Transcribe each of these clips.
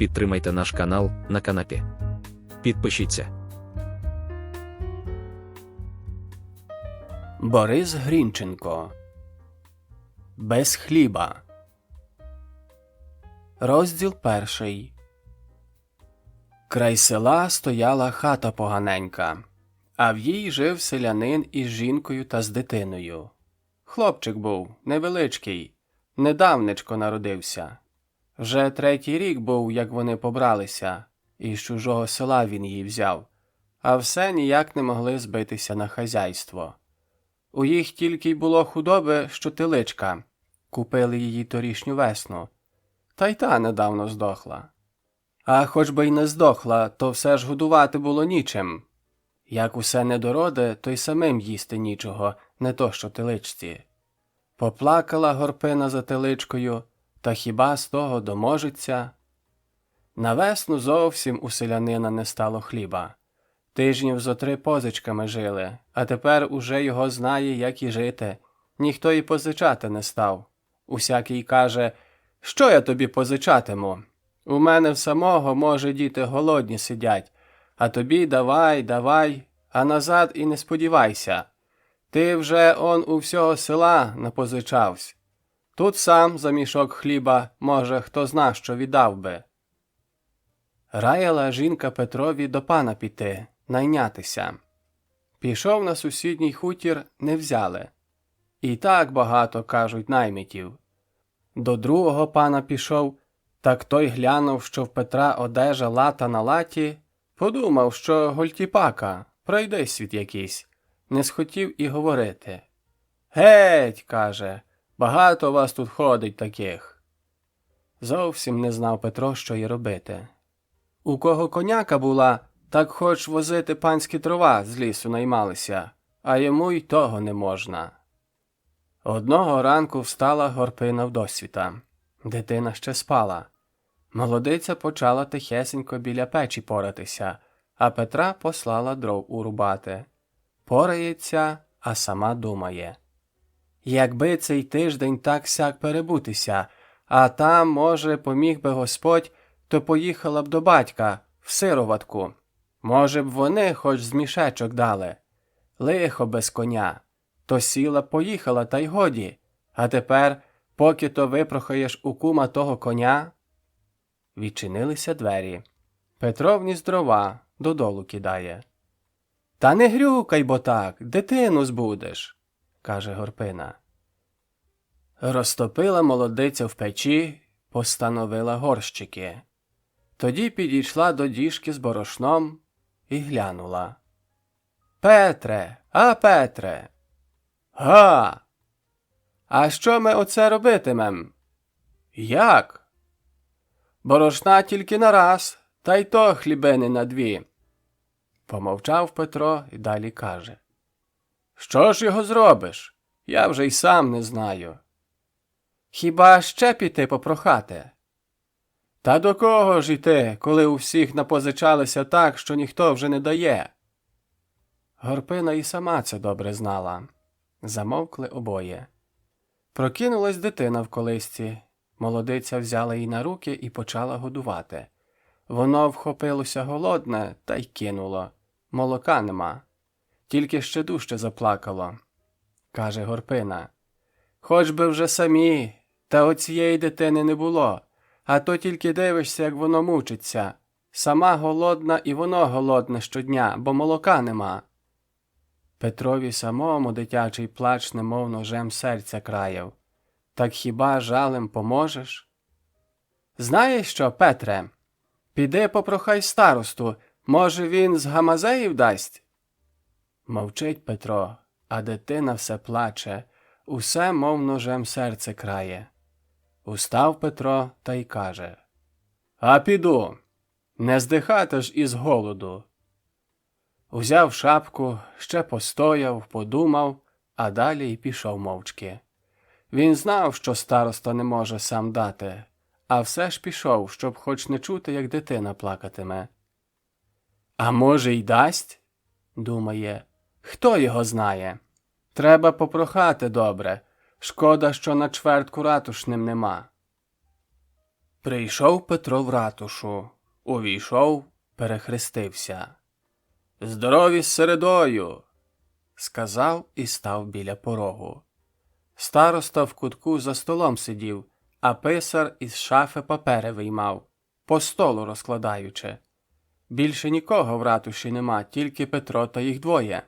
Підтримайте наш канал на канапі. Підпишіться. Борис Грінченко. Без хліба. Розділ 1. Край села стояла хата поганенька, а в їй жив селянин із жінкою та з дитиною. Хлопчик був невеличкий, недавнечко народився. Вже 3-й рік був, як вони побралися, і з чужого села він її взяв, а все ніяк не могли збитися на хазяйство. У їх тільки й було худоби, що теличка. Купили її торішню весну. Та й та недавно здохла. А хоч би й не здохла, то все ж годувати було нічим. Як усе недороде, то й самим їсти нічого, не то що теличці. Поплакала Горпина за теличкою, та хіба з того доможеться? На весну зовсім у селянина не стало хліба. Тижнів зо 3 позичками жили, а тепер уже його знає, як і жити. Ніхто й позичати не став. Усякий каже: «Що я тобі позичатиму? У мене в самого, може, діти голодні сидять, а тобі давай, давай, а назад і не сподівайся. Ти вже он у всього села напозичавсь. Тут сам за мішок хліба, може, хто зна, що віддав би». Раяла жінка Петрові до пана піти, найнятися. Пішов на сусідній хутір, не взяли. І так багато, кажуть, наймитів. До другого пана пішов, так той глянув, що в Петра одежа лата на латі, подумав, що гольтіпака, пройде світ якийсь. Не схотів і говорити. «Геть!» – каже, «багато вас тут ходить таких». Зовсім не знав Петро, що й робити. У кого коняка була, так хоч возити панські дрова з лісу наймалися, а йому й того не можна. Одного ранку встала Горпина вдосвіта. Дитина ще спала. Молодиця почала тихесенько біля печі поратися, а Петра послала дров урубати. Порається, а сама думає: якби цей тиждень так-сяк перебутися, а там, може, поміг би Господь, то поїхала б до батька, в сироватку. Може б вони хоч з мішечок дали. Лихо без коня. То сіла, поїхала, та й годі. А тепер, поки то випрохаєш у кума того коня. Відчинилися двері. Петро вніс дрова, додолу кидає. «Та не грюкай, бо так, дитину збудеш», – каже Горпина. Розтопила молодиця в печі, постановила горщики. Тоді підійшла до діжки з борошном і глянула. «Петре, а Петре!» «Га! А що ми оце робитимем?» «Як?» «Борошна тільки на раз, та й то хлібини на 2. Помовчав Петро і далі каже: «Що ж його зробиш? Я вже й сам не знаю». «Хіба ще піти попрохати?» «Та до кого ж іти, коли у всіх напозичалися так, що ніхто вже не дає?» Горпина і сама це добре знала. Замовкли обоє. Прокинулась дитина в колисці. Молодиця взяла її на руки і почала годувати. Воно вхопилося голодне та й кинуло. Молока нема. Тільки ще дужче заплакало. Каже Горпина: «Хоч би вже самі, та оцієї дитини не було. А то тільки дивишся, як воно мучиться. Сама голодна і воно голодне щодня, бо молока нема». Петрові самому дитячий плач немов ножем серця краяв. «Так хіба жалем поможеш?» «Знаєш що, Петре? Піди попрохай старосту, може він з гамазеїв дасть?» Мовчить Петро, а дитина все плаче, усе мов ножем серце крає. Устав Петро та й каже: «А піду, не здихати ж із голоду». Узяв шапку, ще постояв, подумав, а далі й пішов мовчки. Він знав, що староста не може сам дати, а все ж пішов, щоб хоч не чути, як дитина плакатиме. «А може, й дасть?» – думає. «Хто його знає? Треба попрохати добре. Шкода, що на чвертку ратушним нема». Прийшов Петро в ратушу, увійшов, перехрестився. «Здорові з середою!» – сказав і став біля порогу. Староста в кутку за столом сидів, а писар із шафи папери виймав, по столу розкладаючи. Більше нікого в ратуші нема, тільки Петро та їх двоє.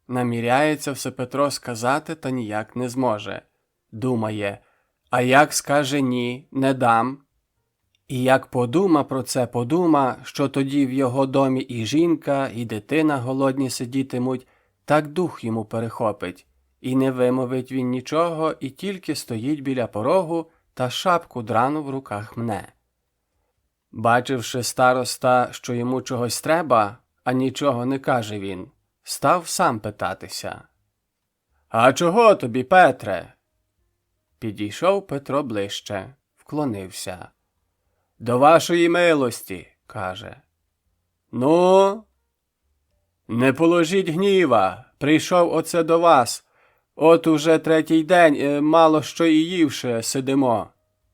Наміряється все Петро сказати, та ніяк не зможе. Думає, а як скаже ні, не дам. І як подума, що тоді в його домі і жінка, і дитина голодні сидітимуть, так дух йому перехопить. І не вимовить він нічого, і тільки стоїть біля порогу та шапку драну в руках мне. Бачивши староста, що йому чогось треба, а нічого не каже він, став сам питатися. «А чого тобі, Петре?» Підійшов Петро ближче, вклонився. «До вашої милості», – каже. «Ну?» «Не положіть гніва, прийшов оце до вас. От уже третій день, мало що і ївши, сидимо.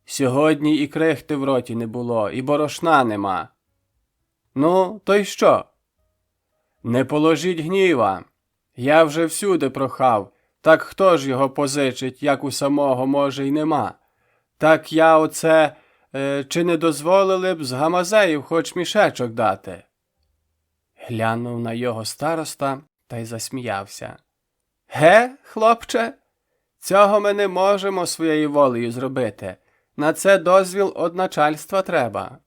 Сьогодні і крихти в роті не було, і борошна нема». «Ну, то й що?» «Не положіть гніва. Я вже всюди прохав, так хто ж його позичить, як у самого, може, й нема. Так я оце, чи не дозволили б з гамазеїв хоч мішечок дати?» Глянув на його староста та й засміявся. «Ге, хлопче, цього ми не можемо своєю волею зробити. На це дозвіл од начальства треба».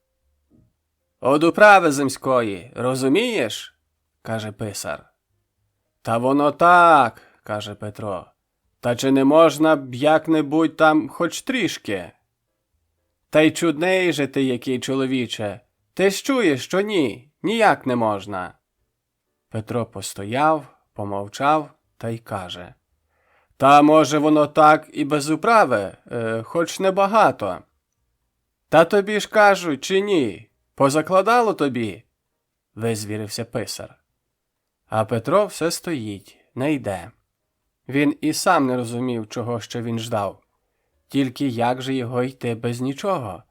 «Од управи земської, розумієш?» – каже писар. «Та воно так», – каже Петро. «Та чи не можна б як-небудь там хоч трішки?» «Та й чудний же ти який, чоловіче. Ти ж чуєш, що ні, ніяк не можна». Петро постояв, помовчав та й каже. «Та може воно так і без управи, хоч небагато». «Та тобі ж кажуть, чи ні? Позакладало тобі?» – визвірився писар. А Петро все стоїть, не йде. Він і сам не розумів, чого ще він ждав. Тільки як же його йти без нічого?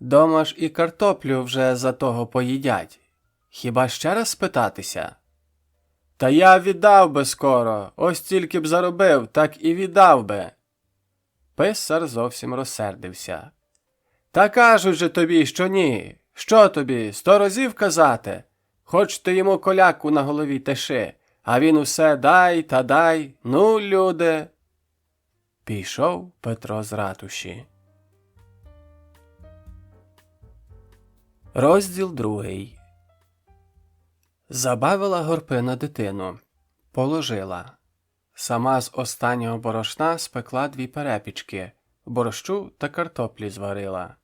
Дома ж і картоплю вже за того поїдять. Хіба ще раз спитатися? «Та я віддав би скоро, ось тільки б заробив, так і віддав би». Писар зовсім розсердився. «Та кажуть же тобі, що ні. Що тобі, 100 разів казати? Хоч ти йому коляку на голові тиши, а він усе дай та дай, ну, люди». Пішов Петро з ратуші. Розділ 2. Забавила Горпина дитину. Положила. Сама з останнього борошна спекла 2 перепічки, борщу та картоплі зварила.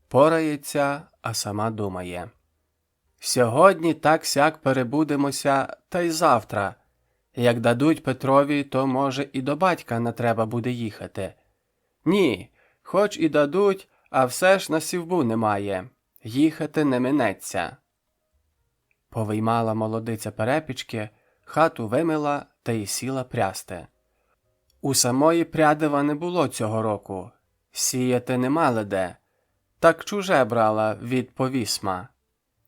Порається, а сама думає. Сьогодні так-сяк перебудемося, та й завтра. Як дадуть Петрові, то, може, і до батька не треба буде їхати. Ні, хоч і дадуть, а все ж на сівбу немає. Їхати не минеться. Повиймала молодиця перепічки, хату вимила та й сіла прясти. У самої прядива не було цього року. Сіяти не мали де. Так чуже брала від повісма.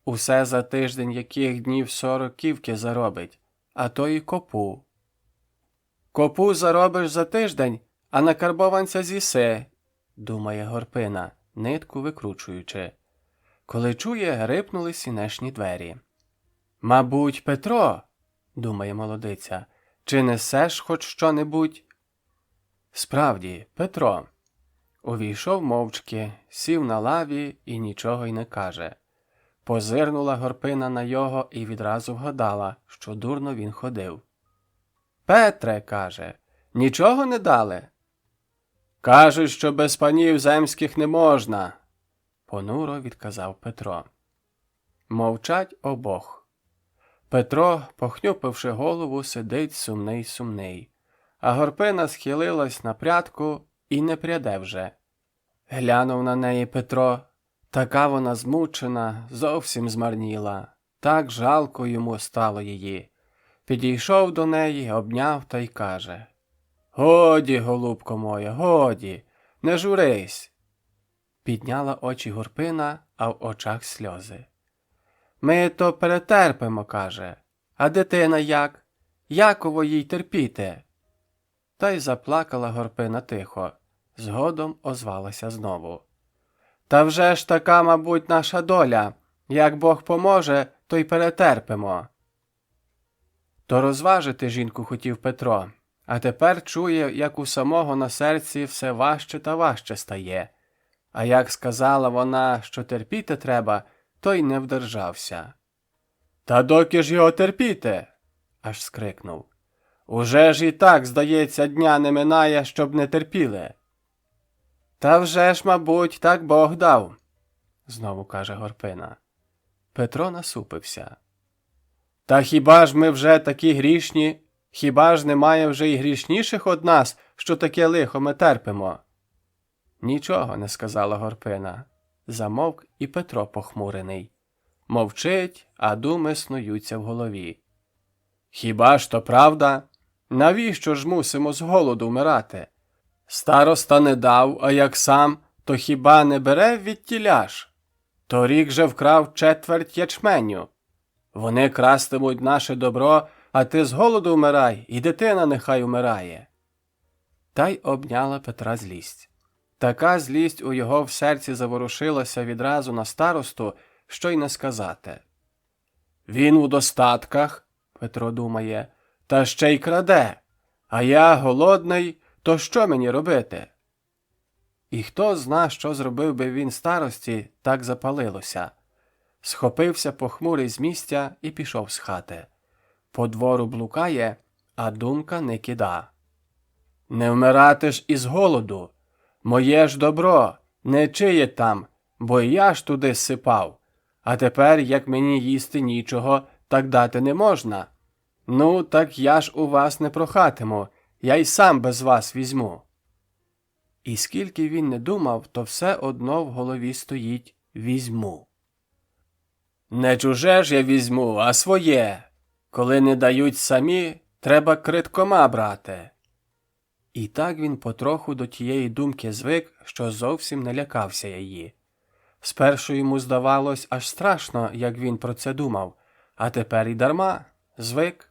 Усе за тиждень яких днів 40 ківки заробить, а то й копу. «Копу заробиш за тиждень, а на карбованця з'їси», – думає Горпина, нитку викручуючи. Коли чує, рипнули сінешні двері. «Мабуть, Петро», – думає молодиця, – «чи несеш хоч що-небудь?» Справді, Петро. Увійшов мовчки, сів на лаві і нічого й не каже. Позирнула Горпина на його і відразу вгадала, що дурно він ходив. «Петре», – каже, – «нічого не дали?» «Кажуть, що без панів земських не можна», – понуро відказав Петро. Мовчать обох. Петро, похнюпивши голову, сидить сумний, а Горпина схилилась на прядку і не пряде вже. Глянув на неї Петро. Така вона змучена, зовсім змарніла. Так жалко йому стало її. Підійшов до неї, обняв та й каже. «Годі, голубко моя, годі, не журись». Підняла очі Горпина, а в очах сльози. Ми то перетерпимо, каже. А дитина як? Яково їй терпіти? Та й заплакала Горпина тихо. Згодом озвалася знову. Та вже ж така, мабуть, наша доля. Як Бог поможе, то й перетерпимо. То розважити жінку хотів Петро, а тепер чує, як у самого на серці все важче та важче стає. А як сказала вона, що терпіти треба, то й не вдержався. Та доки ж його терпіти? Аж скрикнув. Уже ж і так, здається, дня не минає, щоб не терпіли. Та вже ж, мабуть, так Бог дав, знову каже Горпина. Петро насупився. Та хіба ж ми вже такі грішні? Хіба ж немає вже й грішніших од нас, що таке лихо ми терпимо? Нічого не сказала Горпина. Замовк і Петро похмурений. Мовчить, а думи снуються в голові. Хіба ж то правда? Навіщо ж мусимо з голоду вмирати? Староста не дав, а як сам, то хіба не бере відтіля ж? Торік же вкрав 1/4 ячменю. Вони крастимуть наше добро, а ти з голоду вмирай, і дитина нехай умирає. Та й обняла Петра злість. Така злість у його в серці заворушилася відразу на старосту, що й не сказати. Він у достатках, Петро думає, та ще й краде, а я голодний, то що мені робити? І хто зна, що зробив би він старості, так запалилося. Схопився похмурий з місця і пішов з хати. По двору блукає, а думка не кида. Не вмирати ж із голоду. Моє ж добро, не чиє там, бо і я ж туди сипав. А тепер, як мені їсти нічого, так дати не можна. Ну, так я ж у вас не прохатиму, я й сам без вас візьму. І скільки він не думав, то все одно в голові стоїть «візьму». Не чуже ж я візьму, а своє. Коли не дають самі, треба криткома брати. І так він потроху до тієї думки звик, що зовсім не лякався її. Спершу йому здавалось аж страшно, як він про це думав, а тепер і дарма, звик.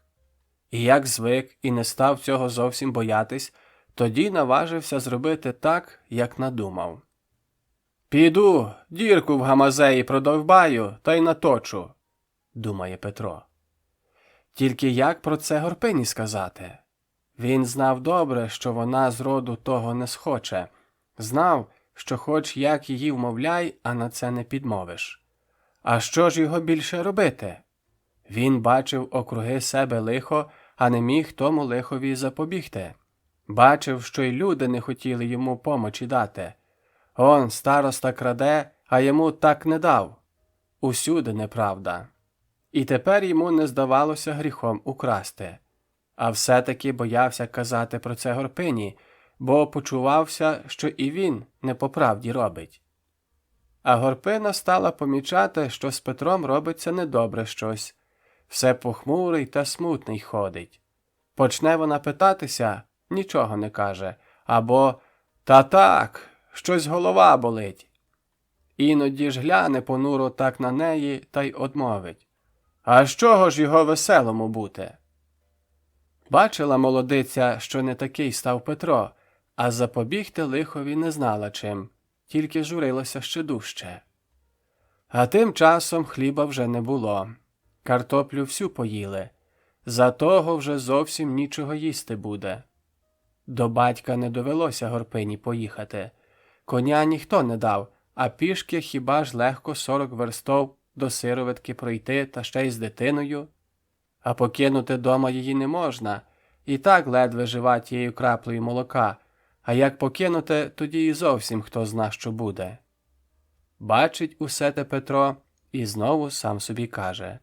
І як звик і не став цього зовсім боятись, тоді наважився зробити так, як надумав. «Піду, дірку в гамазеї продовбаю та й наточу», – думає Петро. Тільки як про це Горпині сказати? Він знав добре, що вона зроду того не схоче. Знав, що хоч як її вмовляй, а на це не підмовиш. А що ж його більше робити? Він бачив округи себе лихо, а не міг тому лихові запобігти. Бачив, що й люди не хотіли йому помочі дати. Он староста краде, а йому так не дав. Усюди неправда. І тепер йому не здавалося гріхом украсти. А все-таки боявся казати про це Горпині, бо почувався, що і він не по правді робить. А Горпина стала помічати, що з Петром робиться недобре щось. Все похмурий та смутний ходить. Почне вона питатися, нічого не каже, або «Та так, щось голова болить». Іноді ж гляне понуро так на неї та й одмовить. А з чого ж його веселому бути? Бачила молодиця, що не такий став Петро, а запобігти лихові не знала чим, тільки журилася ще дужче. А тим часом хліба вже не було. Картоплю всю поїли. За того вже зовсім нічого їсти буде. До батька не довелося Горпині поїхати. Коня ніхто не дав, а пішки хіба ж легко 40 верстов до сироватки пройти та ще й з дитиною. А покинути дома її не можна, і так ледве жива тією краплею молока, а як покинути, тоді і зовсім хто зна, що буде. Бачить усе те Петро і знову сам собі каже: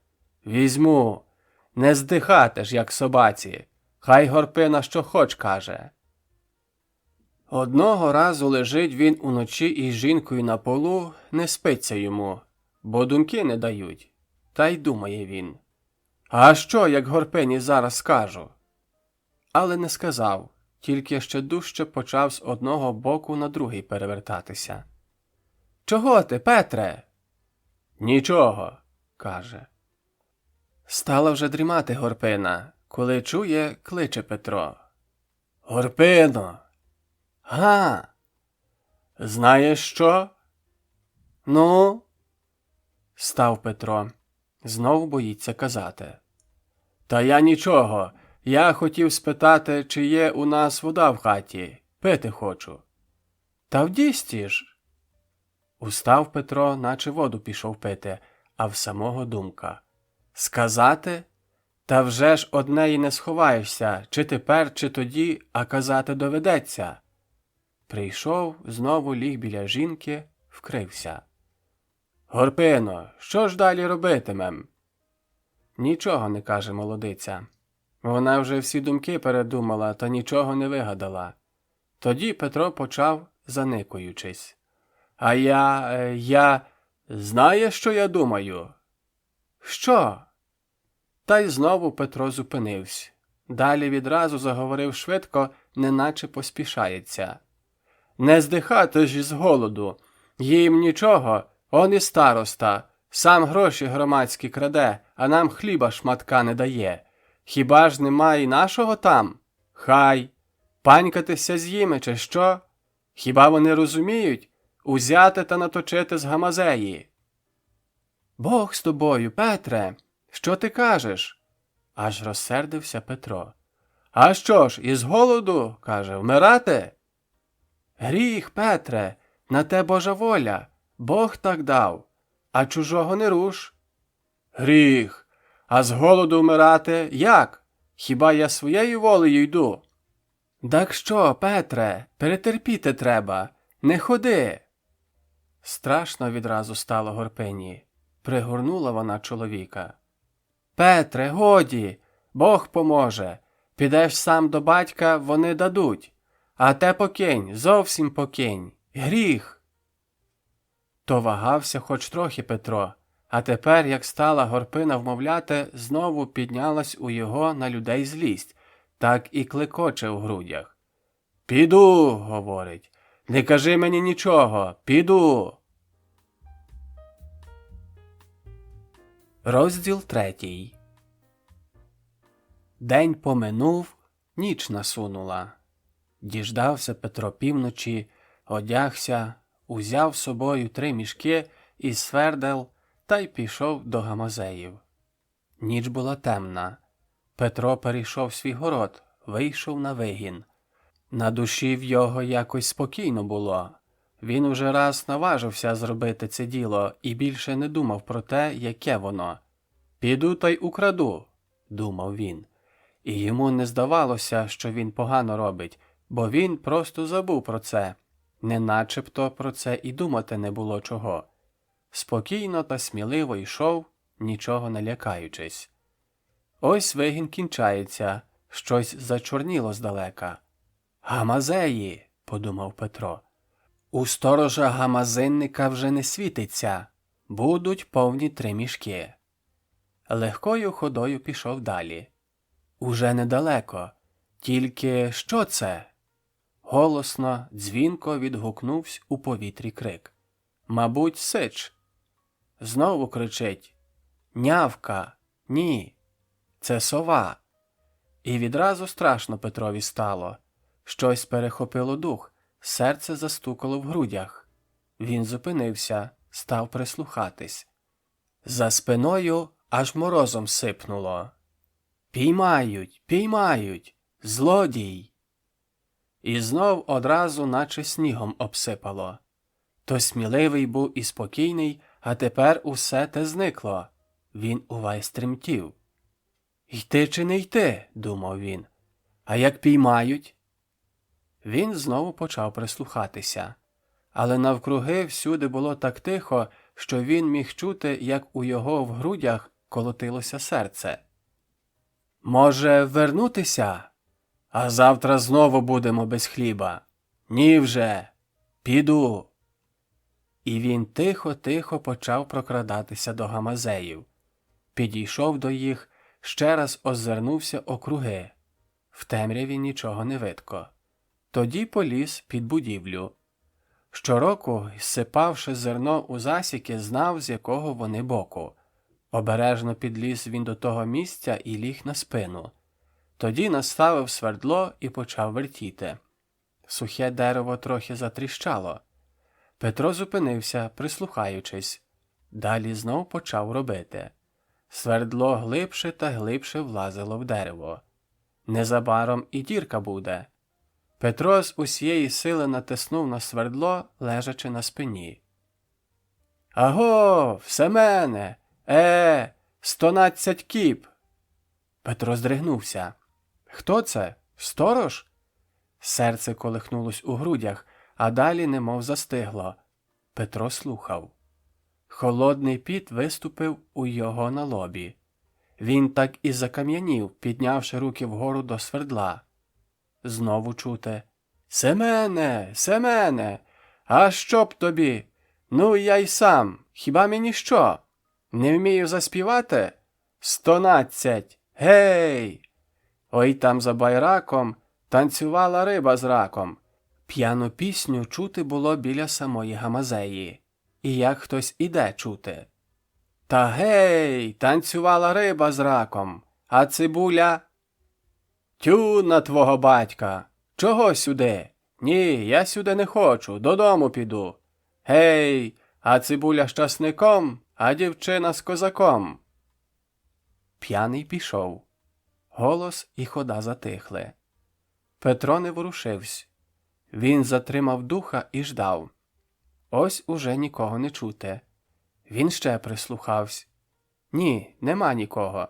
«Візьму, не здихати ж, як собаці, хай Горпина що хоч каже». Одного разу лежить він уночі із жінкою на полу, не спиться йому, бо думки не дають. Та й думає він: «А що, як Горпині зараз скажу?» Але не сказав, тільки ще дужче почав з одного боку на другий перевертатися. Чого ти, Петре? Нічого, каже. Стала вже дрімати Горпина, коли чує, кличе Петро. Горпино! Га! Знаєш що? Ну? Став Петро. Знов боїться казати. Та я нічого. Я хотів спитати, чи є у нас вода в хаті. Пити хочу. Та в дісті ж. Устав Петро, наче воду пішов пити, а в самого думка. Сказати? Та вже ж одне й не сховаєшся, чи тепер, чи тоді, а казати доведеться. Прийшов, знову ліг біля жінки, вкрився. Горпино, що ж далі робитимем? Нічого не каже молодиця. Вона вже всі думки передумала, та нічого не вигадала. Тоді Петро почав, заникуючись. А я... Знаєш, що я думаю? Що? Та й знову Петро зупинився. Далі відразу заговорив швидко, неначе поспішається. Не здихати ж із голоду. Їм нічого, он і староста. Сам гроші громадські краде, а нам хліба шматка не дає. Хіба ж немає і нашого там? Хай. Панькатися з їми, чи що? Хіба вони розуміють? Узяти та наточити з гамазеї. Бог з тобою, Петре, що ти кажеш? Аж розсердився Петро. А що ж, із голоду, каже, вмирати? Гріх, Петре, на те Божа воля, Бог так дав, а чужого не руш. Гріх, а з голоду вмирати як? Хіба я своєю волею йду? Так що, Петре, перетерпіти треба, не ходи. Страшно відразу стало Горпині. Пригорнула вона чоловіка. Петре, годі, Бог поможе. Підеш сам до батька, вони дадуть. А те покинь, зовсім покинь. Гріх. То вагався хоч трохи Петро, а тепер, як стала Горпина вмовляти, знову піднялась у його на людей злість, так і клекоче у грудях. Піду, говорить, не кажи мені нічого, піду. Розділ 3. День поминув, ніч насунула. Діждався Петро півночі, одягся, узяв з собою 3 мішки із свердел та й пішов до гамазеїв. Ніч була темна. Петро перейшов свій город, вийшов на вигін. На душі в його якось спокійно було. Він уже раз наважився зробити це діло і більше не думав про те, яке воно. «Піду та й украду», – думав він. І йому не здавалося, що він погано робить, бо він просто забув про це. Не начебто про це і думати не було чого. Спокійно та сміливо йшов, нічого не лякаючись. Ось вигін кінчається, щось зачорніло здалека. «Гамазеї», – подумав Петро. «У сторожа гамазинника вже не світиться, будуть повні 3 мішки». Легкою ходою пішов далі. Уже недалеко. Тільки що це? Голосно, дзвінко відгукнувся у повітрі крик. Мабуть, сич. Знову кричить. Нявка. Ні. Це сова. І відразу страшно Петрові стало. Щось перехопило дух, серце застукало в грудях. Він зупинився, став прислухатись. За спиною аж морозом сипнуло. «Піймають! Піймають! Злодій!» І знов одразу наче снігом обсипало. То сміливий був і спокійний, а тепер усе те зникло. Він увесь тремтів. «Йти чи не йти?» – думав він. «А як піймають?» Він знову почав прислухатися. Але навкруги всюди було так тихо, що він міг чути, як у його в грудях колотилося серце. «Може, вернутися? А завтра знову будемо без хліба. Ні вже. Піду». І він тихо-тихо почав прокрадатися до гамазеїв. Підійшов до їх, ще раз озирнувся округи. В темряві нічого не видко. Тоді поліз під будівлю. Щороку, сипавши зерно у засіки, знав, з якого вони боку. Обережно підліз він до того місця і ліг на спину. Тоді наставив свердло і почав вертіти. Сухе дерево трохи затріщало. Петро зупинився, прислухаючись. Далі знов почав робити. Свердло глибше та глибше влазило в дерево. Незабаром і дірка буде. Петро з усієї сили натиснув на свердло, лежачи на спині. «Агов, Семене! 112 кіп!» Петро здригнувся. «Хто це? Сторож?» Серце колихнулось у грудях, а далі немов застигло. Петро слухав. Холодний піт виступив у його на лобі. Він так і закам'янів, піднявши руки вгору до свердла. Знову чути: «Семене, Семене, а що б тобі? Ну, я й сам, хіба мені що? Не вмію заспівати? 112, гей!» Ой там за байраком танцювала риба з раком. П'яну пісню чути було біля самої Гамазеї. І як хтось іде чути. «Та гей, танцювала риба з раком, а цибуля...» «Тю на твого батька! Чого сюди? Ні, я сюди не хочу, додому піду. Гей, а цибуля з часником, а дівчина з козаком». П'яний пішов. Голос і хода затихли. Петро не ворушився. Він затримав духа і ждав. Ось уже нікого не чути. Він ще прислухався. Ні, нема нікого.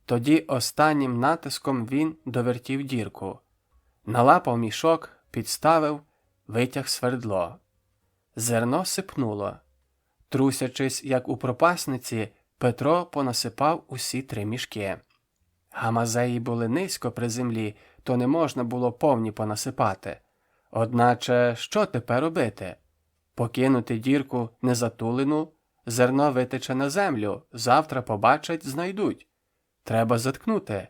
Тоді останнім натиском він довертів дірку. Налапав мішок, підставив, витяг свердло. Зерно сипнуло. Трусячись, як у пропасниці, Петро понасипав усі 3 мішки. Гамазеї були низько при землі, то не можна було повні понасипати. Одначе, що тепер робити? Покинути дірку незатулену, зерно витече на землю, завтра побачать, знайдуть. Треба заткнути.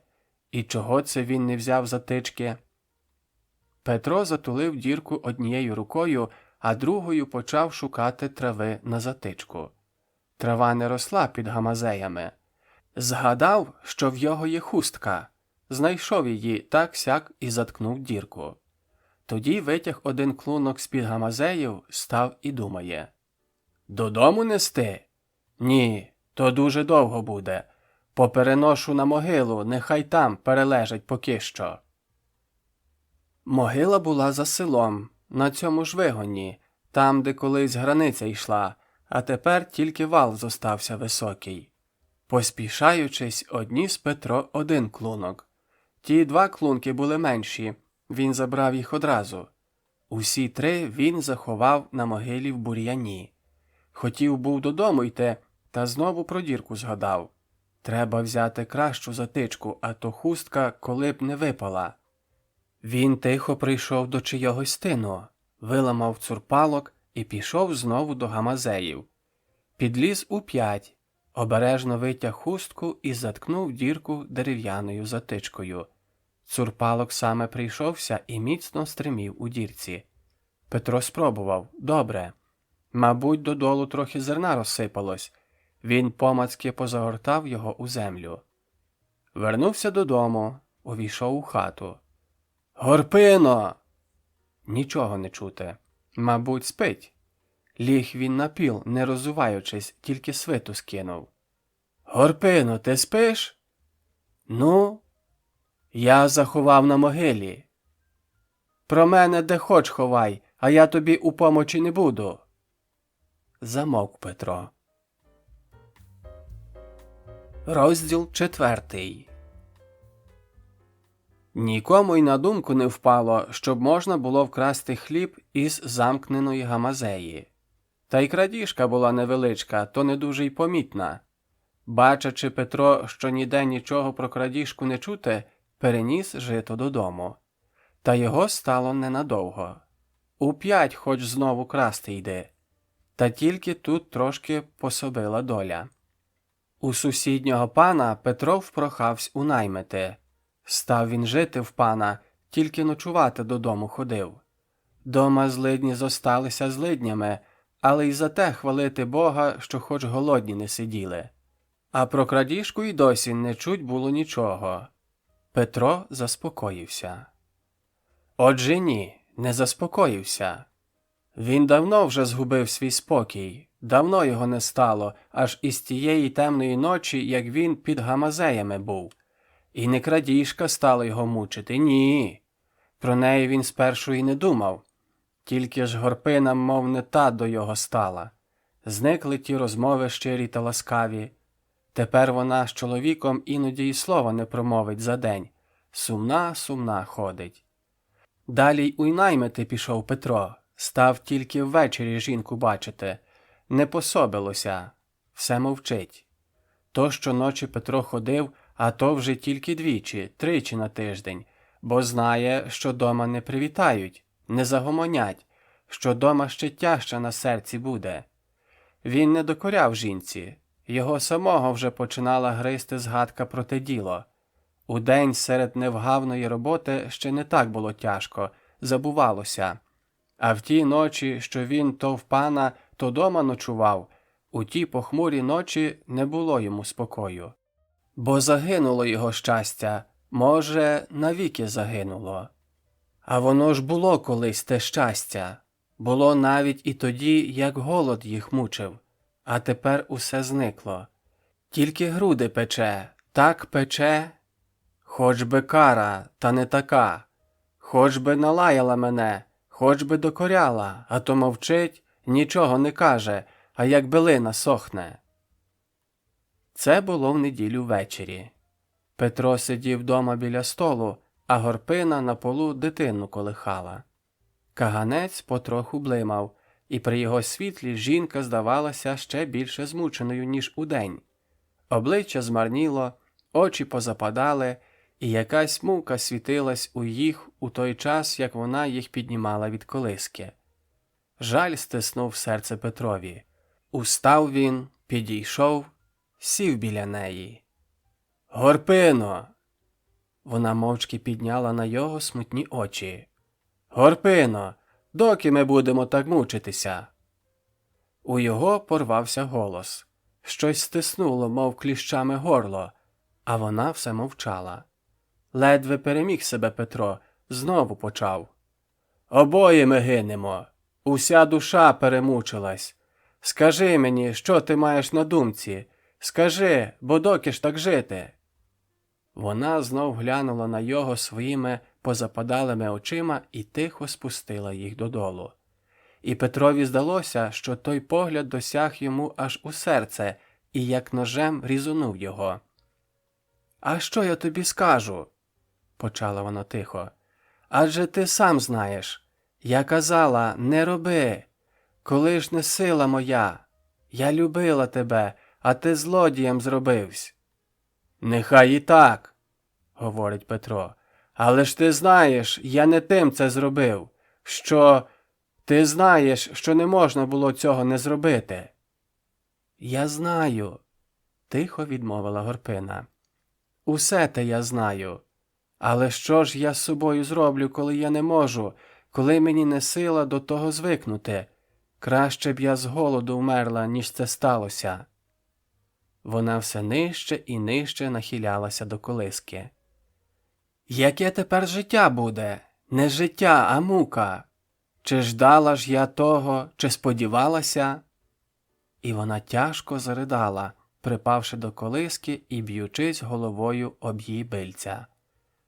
І чого це він не взяв затички? Петро затулив дірку однією рукою, а другою почав шукати трави на затичку. Трава не росла під гамазеями. Згадав, що в його є хустка. Знайшов її так-сяк і заткнув дірку. Тоді витяг один клунок з-під гамазеїв, став і думає. «Додому нести? Ні, то дуже довго буде. Попереношу на могилу, нехай там перележать поки що». Могила була за селом, на цьому ж вигоні, там, де колись границя йшла, а тепер тільки вал зостався високий. Поспішаючись, одніс Петро один клунок. Ті 2 клунки були менші, він забрав їх одразу. Усі 3 він заховав на могилі в бур'яні. Хотів був додому йти, та знову про дірку згадав. Треба взяти кращу затичку, а то хустка коли б не випала. Він тихо прийшов до чийогось тину, виламав цурпалок і пішов знову до гамазеїв. Підліз у 5, обережно витяг хустку і заткнув дірку дерев'яною затичкою. Цурпалок саме прийшовся і міцно стримів у дірці. Петро спробував. Добре. Мабуть, додолу трохи зерна розсипалось. Він помацьки позагортав його у землю. Вернувся додому, увійшов у хату. «Горпино!» Нічого не чути. Мабуть, спить. Ліг він на піл, не розуваючись, тільки свиту скинув. «Горпино, ти спиш?» «Ну?» «Я заховав на могилі». «Про мене де хоч ховай, а я тобі у помочі не буду». Замовк Петро. Розділ 4. Нікому й на думку не впало, щоб можна було вкрасти хліб із замкненої гамазеї. Та й крадіжка була невеличка, то не дуже й помітна. Бачачи Петро, що ніде нічого про крадіжку не чути, переніс жито додому. Та його стало ненадовго. У 5 хоч знову красти йди. Та тільки тут трошки пособила доля. У сусіднього пана Петро впрохавсь у наймити. Став він жити в пана, тільки ночувати додому ходив. Дома злидні зосталися злиднями, але й за те хвалити Бога, що хоч голодні не сиділи. А про крадіжку й досі не чуть було нічого. Петро заспокоївся. Отже ні, не заспокоївся. Він давно вже згубив свій спокій, давно його не стало, аж із тієї темної ночі, як він під Гамазеями був. І не крадіжка стала його мучити, ні. Про неї він спершу і не думав. Тільки ж Горпина, мов не та до його стала. Зникли ті розмови щирі та ласкаві. Тепер вона з чоловіком іноді й слова не промовить за день. Сумна ходить. Далі й у наймити пішов Петро. Став тільки ввечері жінку бачити. Не пособилося. Все мовчить. То щоночі Петро ходив, а то вже тільки двічі, тричі на тиждень, бо знає, що дома не привітають, не загомонять, що дома ще тяжче на серці буде. Він не докоряв жінці. Його самого вже починала гризти згадка про те діло. Удень серед невгавної роботи ще не так було тяжко, забувалося. А в ті ночі, що він то в пана, то дома ночував, у ті похмурі ночі не було йому спокою. Бо загинуло його щастя, може, навіки загинуло. А воно ж було колись те щастя. Було навіть і тоді, як голод їх мучив. А тепер усе зникло. Тільки груди пече, так пече. Хоч би кара, та не така. Хоч би налаяла мене, хоч би докоряла, а то мовчить, нічого не каже, а як билина сохне. Це було в неділю ввечері. Петро сидів дома біля столу, а Горпина на полу дитину колихала. Каганець потроху блимав, і при його світлі жінка здавалася ще більше змученою, ніж удень. Обличчя змарніло, очі позападали, і якась мука світилась у їх у той час, як вона їх піднімала від колиски. Жаль стиснув серце Петрові. Устав він, підійшов, сів біля неї. «Горпино!» Вона мовчки підняла на його смутні очі. «Горпино! Доки ми будемо так мучитися?» У його порвався голос. Щось стиснуло, мов кліщами горло, а вона все мовчала. Ледве переміг себе Петро, знову почав. «Обоє ми гинемо. Уся душа перемучилась. Скажи мені, що ти маєш на думці? Скажи, бо доки ж так жити?» Вона знов глянула на його своїми позападалими очима і тихо спустила їх додолу. І Петрові здалося, що той погляд досяг йому аж у серце і як ножем різунув його. «А що я тобі скажу?» – почала вона тихо. «Адже ти сам знаєш. Я казала, не роби. Коли ж не сила моя. Я любила тебе, а ти злодієм зробивсь». «Нехай і так», – говорить Петро. «Але ж ти знаєш, я не тим це зробив. Що... Ти знаєш, що не можна було цього не зробити». «Я знаю», – тихо відмовила Горпина. «Усе те я знаю. Але що ж я з собою зроблю, коли я не можу, коли мені не сила до того звикнути? Краще б я з голоду вмерла, ніж це сталося». Вона все нижче і нижче нахилялася до колиски. «Яке тепер життя буде? Не життя, а мука. Чи ждала ж я того, чи сподівалася?» І вона тяжко заридала, припавши до колиски і б'ючись головою об її бильця.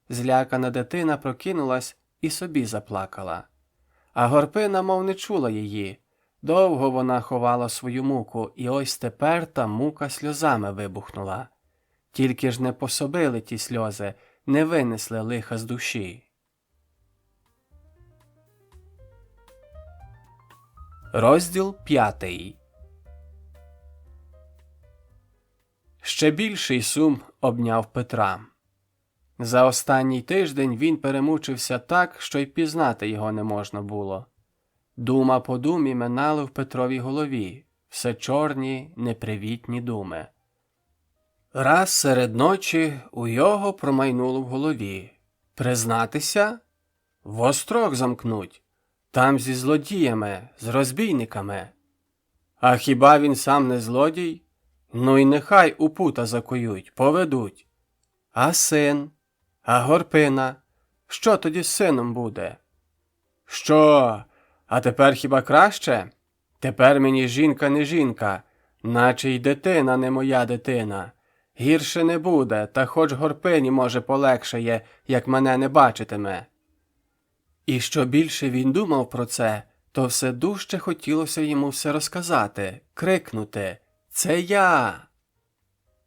Злякана дитина прокинулась і собі заплакала. А Горпина мов не чула її. Довго вона ховала свою муку, і ось тепер та мука сльозами вибухнула. Тільки ж не пособили ті сльози, не винесли лиха з душі. Розділ 5. Ще більший сум обняв Петра. За останній тиждень він перемучився так, що й пізнати його не можна було. Дума по думі минали в Петровій голові, все чорні, непривітні думи. Раз серед ночі у його промайнуло в голові. Признатися? В острог замкнуть. Там зі злодіями, з розбійниками. А хіба він сам не злодій? Ну й нехай у пута закують, поведуть. А син? А Горпина? Що тоді з сином буде? Що? А тепер хіба краще? Тепер мені жінка не жінка, наче й дитина не моя дитина. Гірше не буде, та хоч Горпині, може, полегшає, як мене не бачитиме. І що більше він думав про це, то все дужче хотілося йому все розказати, крикнути «Це я!».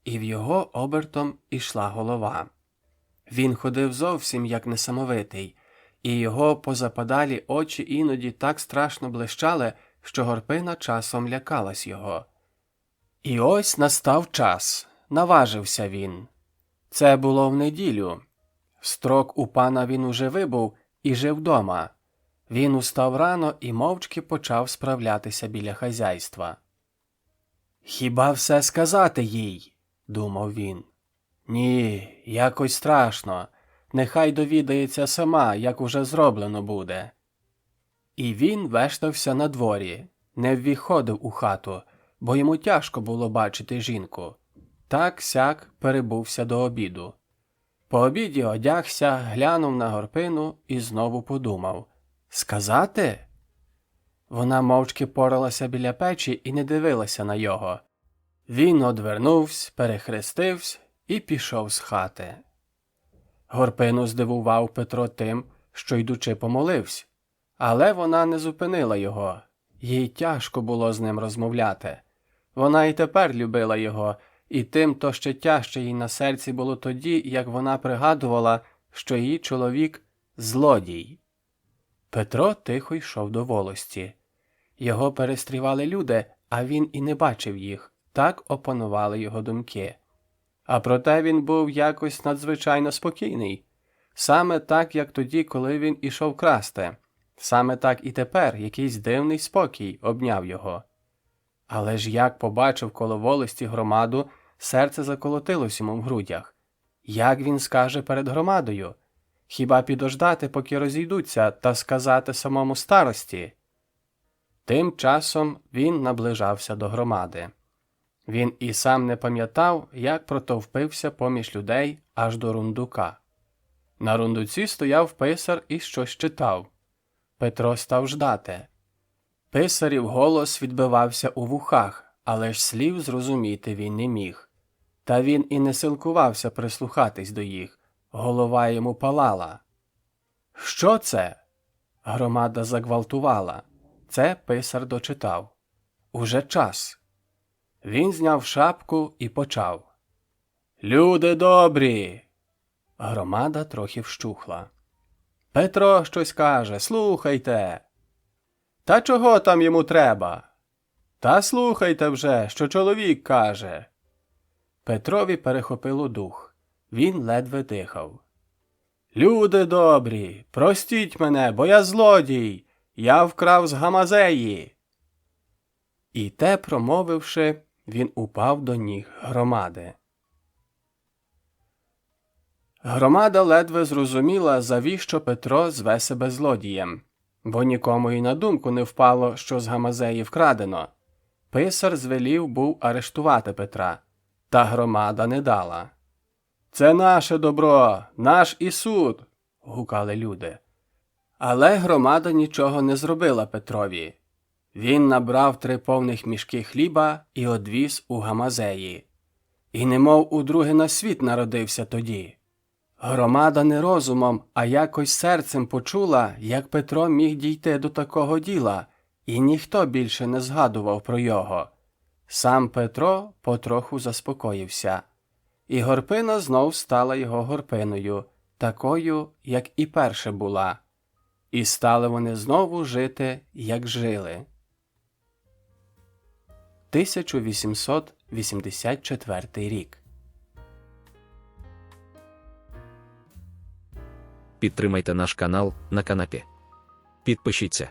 І в його обертом ішла голова. Він ходив зовсім як несамовитий, і його позападалі очі іноді так страшно блищали, що Горпина часом лякалась його. І ось настав час, наважився він. Це було в неділю. Строк у пана він уже вибув і жив дома. Він устав рано і мовчки почав справлятися біля хазяйства. «Хіба все сказати їй?» – думав він. «Ні, якось страшно. Нехай довідається сама, як уже зроблено буде». І він вештався на дворі, не ввіходив у хату, бо йому тяжко було бачити жінку. Так-сяк перебувся до обіду. По обіді одягся, глянув на Горпину і знову подумав. «Сказати?» Вона мовчки поралася біля печі і не дивилася на його. Він одвернувся, перехрестився і пішов з хати. Горпину здивував Петро тим, що, йдучи, помолився. Але вона не зупинила його. Їй тяжко було з ним розмовляти. Вона і тепер любила його, і тим то ще тяжче їй на серці було тоді, як вона пригадувала, що її чоловік – злодій. Петро тихо йшов до волості. Його перестрівали люди, а він і не бачив їх. Так опанували його думки. А проте він був якось надзвичайно спокійний. Саме так, як тоді, коли він ішов красти. Саме так і тепер якийсь дивний спокій обняв його. Але ж як побачив коло волості громаду, серце заколотилось йому в грудях. Як він скаже перед громадою? Хіба підождати, поки розійдуться, та сказати самому старості? Тим часом він наближався до громади. Він і сам не пам'ятав, як протовпився поміж людей аж до рундука. На рундуці стояв писар і щось читав. Петро став ждати. Писарів голос відбивався у вухах, але ж слів зрозуміти він не міг. Та він і не силкувався прислухатись до їх. Голова йому палала. «Що це?» Громада загвалтувала. Це писар дочитав. «Уже час». Він зняв шапку і почав. «Люди добрі!» Громада трохи вщухла. «Петро щось каже, слухайте!» «Та чого там йому треба?» «Та слухайте вже, що чоловік каже!» Петрові перехопило дух. Він ледве дихав. «Люди добрі, простіть мене, бо я злодій! Я вкрав з Гамазеї!» І те промовивши, він упав до ніг громади. Громада ледве зрозуміла, завіщо Петро зве себе злодієм, бо нікому й на думку не впало, що з Гамазеї вкрадено. Писар звелів був арештувати Петра, та громада не дала. «Це наше добро, наш і суд!» – гукали люди. Але громада нічого не зробила Петрові. Він набрав 3 повних мішки хліба і одвіз у Гамазеї. І немов удруге на світ народився тоді. Громада не розумом, а якось серцем почула, як Петро міг дійти до такого діла, і ніхто більше не згадував про його. Сам Петро потроху заспокоївся. І Горпина знов стала його Горпиною, такою, як і перше була. І стали вони знову жити, як жили. 1884 рік. Підтримайте наш канал на канапі. Підпишіться.